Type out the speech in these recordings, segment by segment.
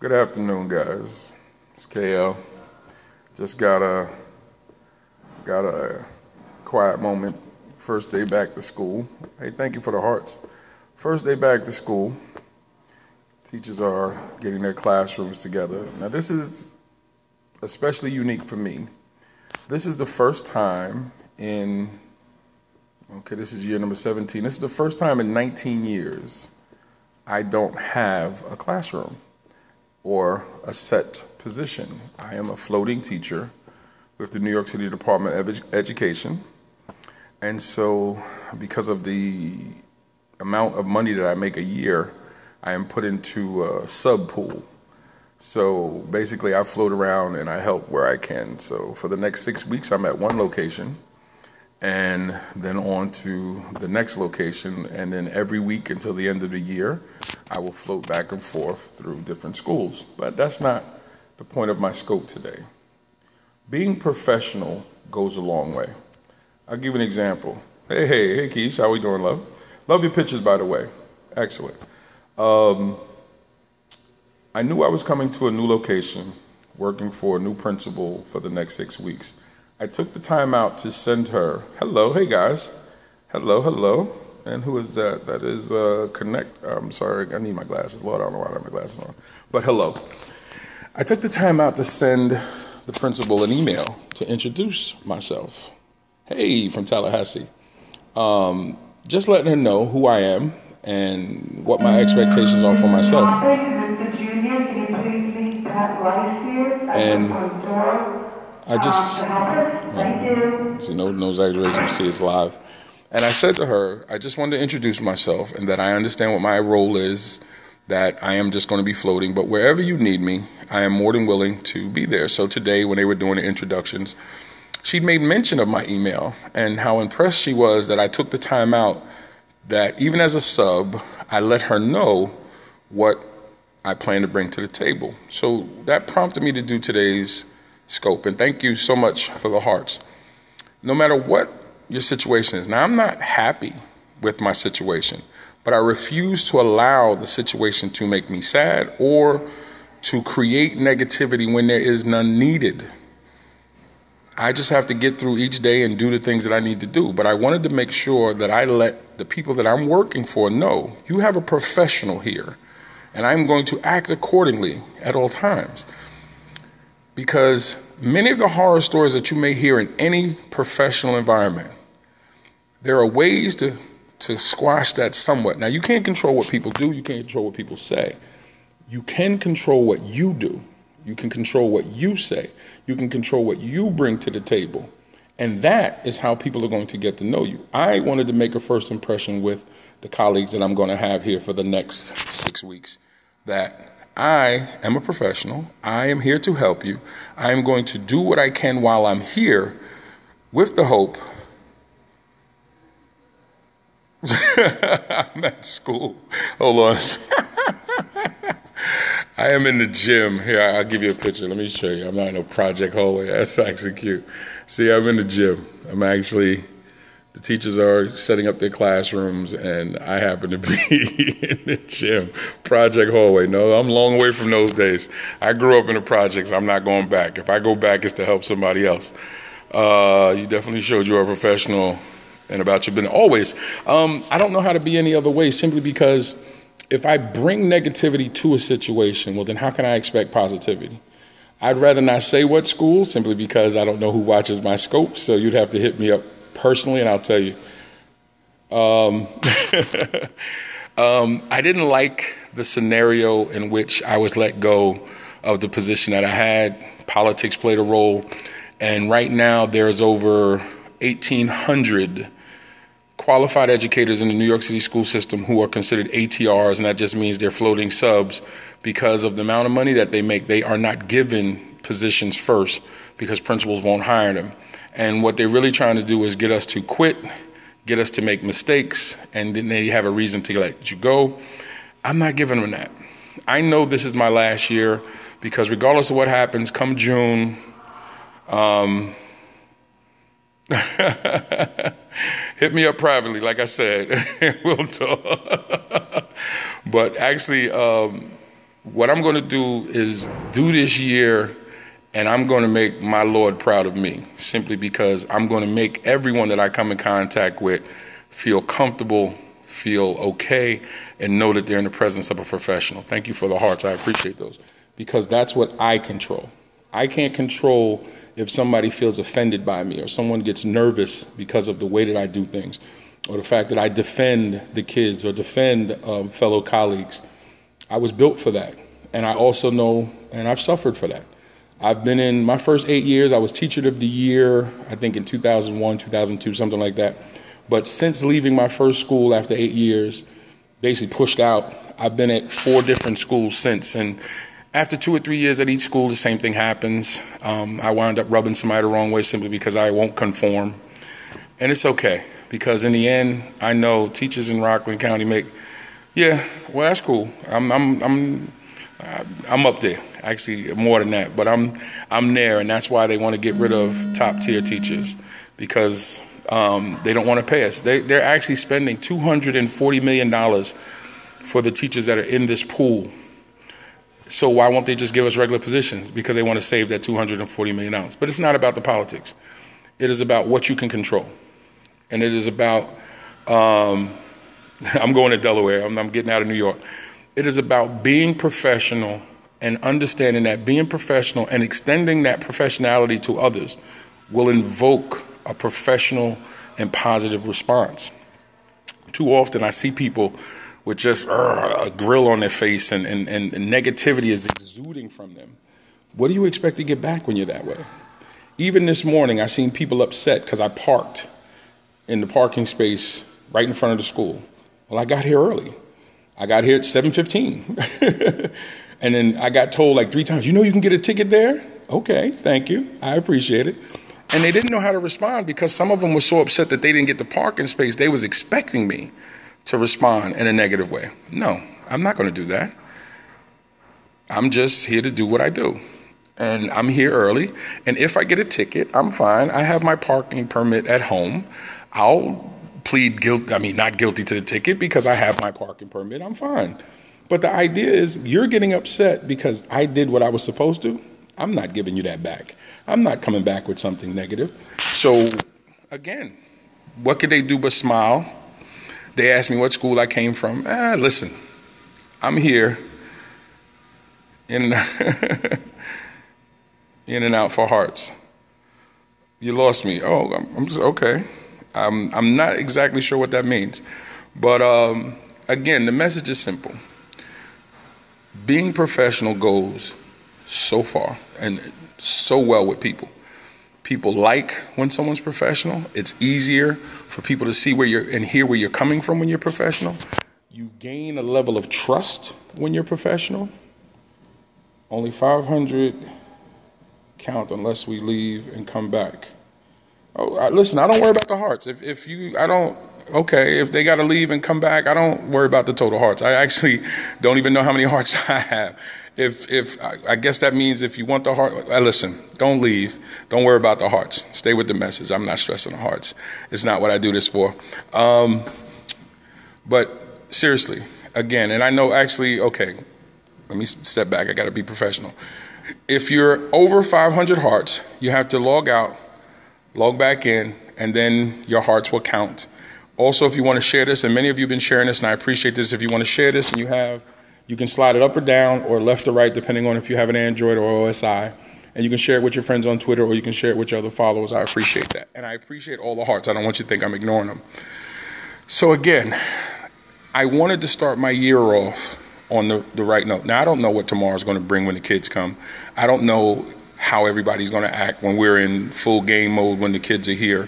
Good afternoon, guys. It's KL. Just got a quiet moment. First day back to school. Hey, thank you for the hearts. First day back to school. Teachers are getting their classrooms together. Now, this is especially unique for me. This is the first time this is year number 17. This is the first time in 19 years I don't have a classroom or a set position. I am a floating teacher with the New York City Department of Education. And so because of the amount of money that I make a year, I am put into a sub pool. So basically I float around and I help where I can. So for the next 6 weeks, I'm at one location and then on to the next location. And then every week until the end of the year, I will float back and forth through different schools. But that's not the point of my scope today. Being professional goes a long way. I'll give you an example. Hey, Keish, how we doing, love? Love your pictures, by the way. Excellent. I knew I was coming to a new location, working for a new principal for the next 6 weeks. I took the time out to send her, hello, hey guys, hello. And who is that? That is Connect. I'm sorry, I need my glasses. Lord, I don't know why I have my glasses on. But hello. I took the time out to send the principal an email to introduce myself. Hey, from Tallahassee. Just letting her know who I am and what my expectations are for myself. Mr. Junior, can you please leave that light here at the front door? Thank you. See, no exaggeration, you see it's live. And I said to her, I just wanted to introduce myself and that I understand what my role is, that I am just going to be floating, but wherever you need me, I am more than willing to be there. So today, when they were doing the introductions, she made mention of my email and how impressed she was that I took the time out, that even as a sub, I let her know what I plan to bring to the table. So that prompted me to do today's scope. And thank you so much for the hearts. No matter what your situation is. Now, I'm not happy with my situation, but I refuse to allow the situation to make me sad or to create negativity when there is none needed. I just have to get through each day and do the things that I need to do. But I wanted to make sure that I let the people that I'm working for know you have a professional here, and I'm going to act accordingly at all times. Because many of the horror stories that you may hear in any professional environment, there are ways to squash that somewhat. Now, you can't control what people do. You can't control what people say. You can control what you do. You can control what you say. You can control what you bring to the table. And that is how people are going to get to know you. I wanted to make a first impression with the colleagues that I'm going to have here for the next 6 weeks, that I am a professional. I am here to help you. I am going to do what I can while I'm here with the hope I'm at school. Hold on. I am in the gym. Here, I'll give you a picture. Let me show you. I'm not in a project hallway. That's actually cute. See, I'm in the gym. The teachers are setting up their classrooms, and I happen to be in the gym. Project hallway. No, I'm a long way from those days. I grew up in the projects. I'm not going back. If I go back, it's to help somebody else. You definitely showed you are a professional and about your business. Always. I don't know how to be any other way, simply because if I bring negativity to a situation, well, then how can I expect positivity? I'd rather not say what school, simply because I don't know who watches my scope. So you'd have to hit me up personally, and I'll tell you. I didn't like the scenario in which I was let go of the position that I had. Politics played a role. And right now there's over 1,800 qualified educators in the New York City school system who are considered ATRs, and that just means they're floating subs. Because of the amount of money that they make, they are not given positions first because principals won't hire them. And what they're really trying to do is get us to quit, get us to make mistakes, and then they have a reason to let you go. I'm not giving them that. I know this is my last year, because regardless of what happens, come June, hit me up privately, like I said, we'll talk. But actually, what I'm going to do is do this year, and I'm going to make my Lord proud of me, simply because I'm going to make everyone that I come in contact with feel comfortable, feel okay, and know that they're in the presence of a professional. Thank you for the hearts. I appreciate those, because that's what I control. I can't control if somebody feels offended by me or someone gets nervous because of the way that I do things, or the fact that I defend the kids or defend fellow colleagues. I was built for that. And I also know, and I've suffered for that. I've been in my first 8 years, I was Teacher of the Year, I think in 2001, 2002, something like that. But since leaving my first school after 8 years, basically pushed out, I've been at 4 different schools since. And after 2 or 3 years at each school, the same thing happens. I wound up rubbing somebody the wrong way simply because I won't conform. And it's okay, because in the end, I know teachers in Rockland County make, yeah, well, that's cool. I'm up there, actually more than that, but I'm there, and that's why they want to get rid of top tier teachers, because they don't want to pay us. They're actually spending $240 million for the teachers that are in this pool. So why won't they just give us regular positions? Because they want to save that $240 million. But it's not about the politics. It is about what you can control. And it is about, I'm going to Delaware, I'm getting out of New York. It is about being professional and understanding that being professional and extending that professionality to others will invoke a professional and positive response. Too often I see people with just a grill on their face and negativity is exuding from them. What do you expect to get back when you're that way? Even this morning, I seen people upset because I parked in the parking space right in front of the school. Well, I got here early. I got here at 7:15. And then I got told like 3 times, you can get a ticket there? Okay, thank you. I appreciate it. And they didn't know how to respond, because some of them were so upset that they didn't get the parking space. They was expecting me to respond in a negative way. No, I'm not going to do that. I'm just here to do what I do. And I'm here early. And if I get a ticket, I'm fine. I have my parking permit at home. I'll plead guilty, not guilty to the ticket, because I have my parking permit. I'm fine. But the idea is, you're getting upset because I did what I was supposed to. I'm not giving you that back. I'm not coming back with something negative. So again, what could they do but smile? They asked me what school I came from. Listen, I'm here in and out for hearts. You lost me. Oh, I'm just okay. I'm not exactly sure what that means. But again, the message is simple. Being professional goes so far and so well with people. People like when someone's professional. It's easier for people to see where you're and hear where you're coming from when you're professional. You gain a level of trust when you're professional. Only 500 count unless we leave and come back. Oh, listen, I don't worry about the hearts. If they got to leave and come back, I don't worry about the total hearts. I actually don't even know how many hearts I have. I guess that means if you want the heart, listen, don't leave. Don't worry about the hearts. Stay with the message. I'm not stressing the hearts. It's not what I do this for. But seriously, again, and I know actually, okay, let me step back. I got to be professional. If you're over 500 hearts, you have to log out, log back in, and then your hearts will count. Also, if you want to share this, and many of you have been sharing this, and I appreciate this, if you want to share this and you can slide it up or down or left or right, depending on if you have an Android or OSI, and you can share it with your friends on Twitter, or you can share it with your other followers. I appreciate that. And I appreciate all the hearts. I don't want you to think I'm ignoring them. So again, I wanted to start my year off on the right note. Now, I don't know what tomorrow's going to bring when the kids come. I don't know how everybody's going to act when we're in full game mode when the kids are here.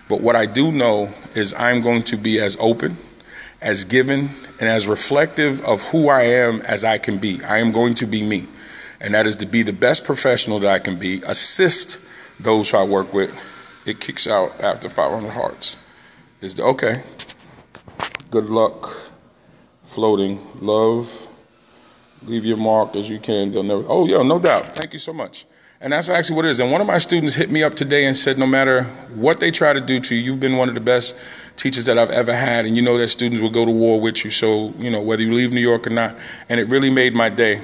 But what I do know is I'm going to be as open, as giving, and as reflective of who I am as I can be. I am going to be me. And that is to be the best professional that I can be, assist those who I work with. It kicks out after 500 hearts. Okay. Good luck floating. Love. Leave your mark as you can. They'll never. Oh, yeah, no doubt. Thank you so much. And that's actually what it is. And one of my students hit me up today and said, no matter what they try to do to you, you've been one of the best teachers that I've ever had. And you know that students will go to war with you. So, whether you leave New York or not. And it really made my day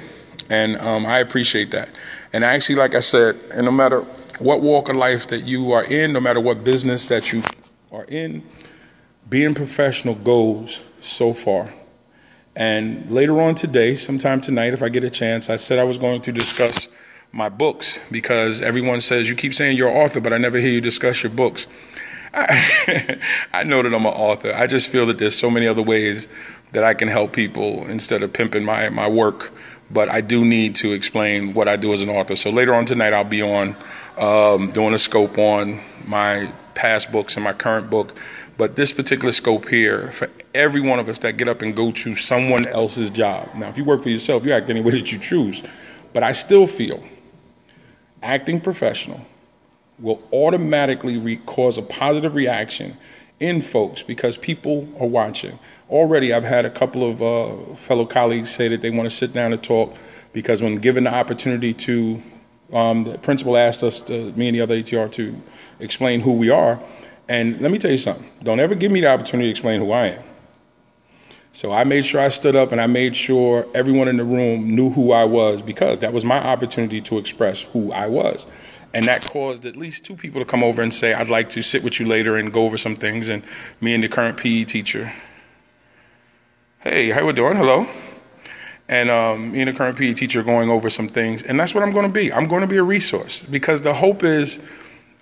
And I appreciate that. And actually, like I said, and no matter what walk of life that you are in, no matter what business that you are in, being professional goes so far. And later on today, sometime tonight, if I get a chance, I said I was going to discuss my books, because everyone says, you keep saying you're an author, but I never hear you discuss your books. I know that I'm an author. I just feel that there's so many other ways that I can help people instead of pimping my work. But I do need to explain what I do as an author. So later on tonight, I'll be on doing a scope on my past books and my current book. But this particular scope here, for every one of us that get up and go to someone else's job. Now, if you work for yourself, you act any way that you choose. But I still feel acting professional will automatically cause a positive reaction in folks because people are watching. Already, I've had a couple of fellow colleagues say that they want to sit down and talk, because when given the opportunity to, the principal asked us, me and the other ATR, to explain who we are. And let me tell you something. Don't ever give me the opportunity to explain who I am. So I made sure I stood up and I made sure everyone in the room knew who I was, because that was my opportunity to express who I was. And that caused at least 2 people to come over and say, I'd like to sit with you later and go over some things. And me and the current PE teacher, hey, how we doing? Hello. And me and the current PE teacher are going over some things. And that's what I'm going to be. I'm going to be a resource, because the hope is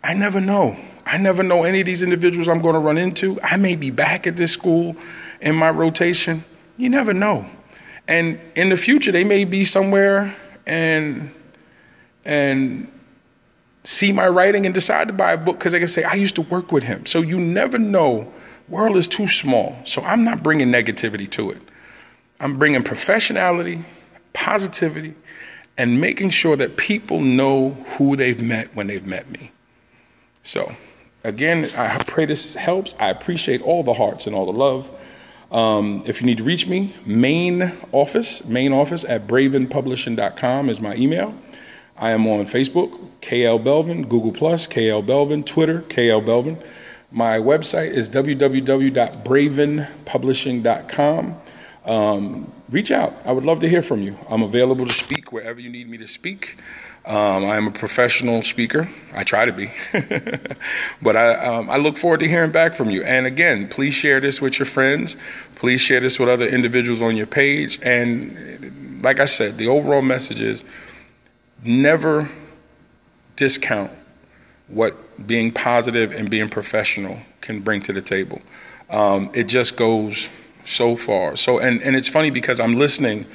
I never know. I never know any of these individuals I'm going to run into. I may be back at this school in my rotation. You never know. And in the future, they may be somewhere and see my writing and decide to buy a book because they can say, I used to work with him. So you never know. World is too small. So I'm not bringing negativity to it. I'm bringing professionality, positivity, and making sure that people know who they've met when they've met me. So again, I pray this helps. I appreciate all the hearts and all the love. If you need to reach me, main office at bravenpublishing.com is my email. I am on Facebook, KL Belvin, Google+, KL Belvin, Twitter, KL Belvin. My website is www.bravenpublishing.com. Reach out. I would love to hear from you. I'm available to speak wherever you need me to speak. I am a professional speaker. I try to be. But I look forward to hearing back from you. And again, please share this with your friends. Please share this with other individuals on your page. And like I said, the overall message is never discount what being positive and being professional can bring to the table. It just goes so far. And it's funny because I'm listening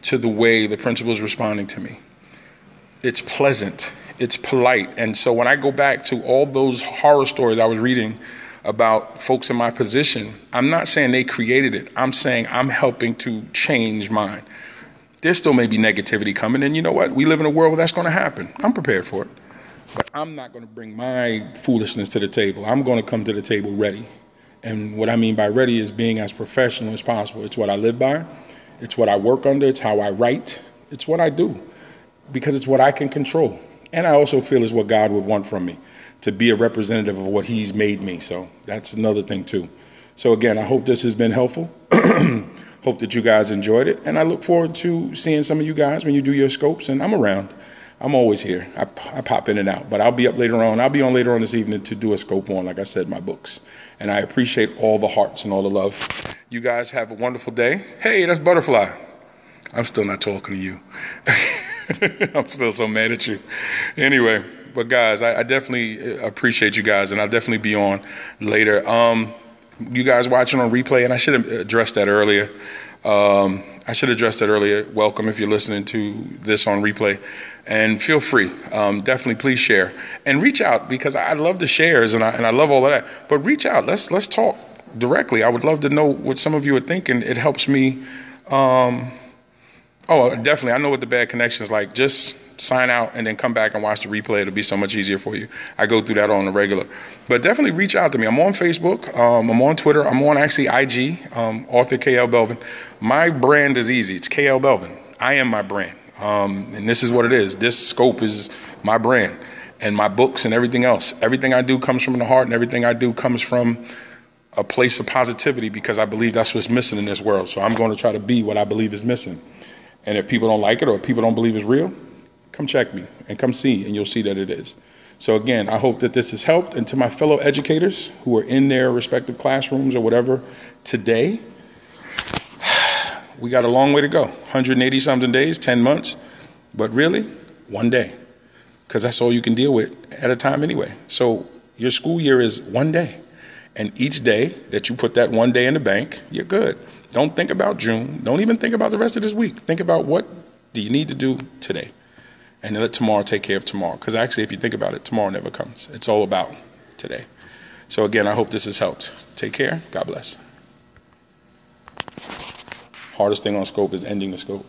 to the way the principal is responding to me. It's pleasant. It's polite. And so when I go back to all those horror stories I was reading about folks in my position, I'm not saying they created it. I'm saying I'm helping to change mine. There still may be negativity coming, and you know what? We live in a world where that's going to happen. I'm prepared for it. But I'm not going to bring my foolishness to the table. I'm going to come to the table ready. And what I mean by ready is being as professional as possible. It's what I live by. It's what I work under. It's how I write. It's what I do, because it's what I can control. And I also feel is what God would want from me, to be a representative of what he's made me. So that's another thing too. So again, I hope this has been helpful. Hope that you guys enjoyed it. And I look forward to seeing some of you guys when you do your scopes. And I'm around. I'm always here. I pop in and out. But I'll be up later on. I'll be on later on this evening to do a scope on, like I said, my books. And I appreciate all the hearts and all the love. You guys have a wonderful day. Hey, that's Butterfly. I'm still not talking to you. I'm still so mad at you. Anyway, but guys, I definitely appreciate you guys. And I'll definitely be on later. You guys watching on replay, and I should have addressed that earlier. Welcome if you're listening to this on replay. And feel free. Definitely please share. And reach out, because I love the shares and I love all of that. But reach out. Let's talk directly. I would love to know what some of you are thinking. It helps me. Definitely. I know what the bad connection is like. Just sign out and then come back and watch the replay. It'll be so much easier for you. I go through that on the regular. But definitely reach out to me. I'm on Facebook. I'm on Twitter. I'm on actually IG, author KL Belvin. My brand is easy. It's KL Belvin. I am my brand. And this is what it is. This scope is my brand and my books and everything else. Everything I do comes from the heart, and everything I do comes from a place of positivity, because I believe that's what's missing in this world. So I'm going to try to be what I believe is missing. And if people don't like it or if people don't believe it's real, come check me and come see, and you'll see that it is. So again, I hope that this has helped. And to my fellow educators who are in their respective classrooms or whatever today, we got a long way to go. 180 something days, 10 months, but really one day, because that's all you can deal with at a time anyway. So your school year is one day, and each day that you put that one day in the bank, you're good. Don't think about June. Don't even think about the rest of this week. Think about what do you need to do today, and then let tomorrow take care of tomorrow. Because actually, if you think about it, tomorrow never comes. It's all about today. So again, I hope this has helped. Take care. God bless. Hardest thing on scope is ending the scope.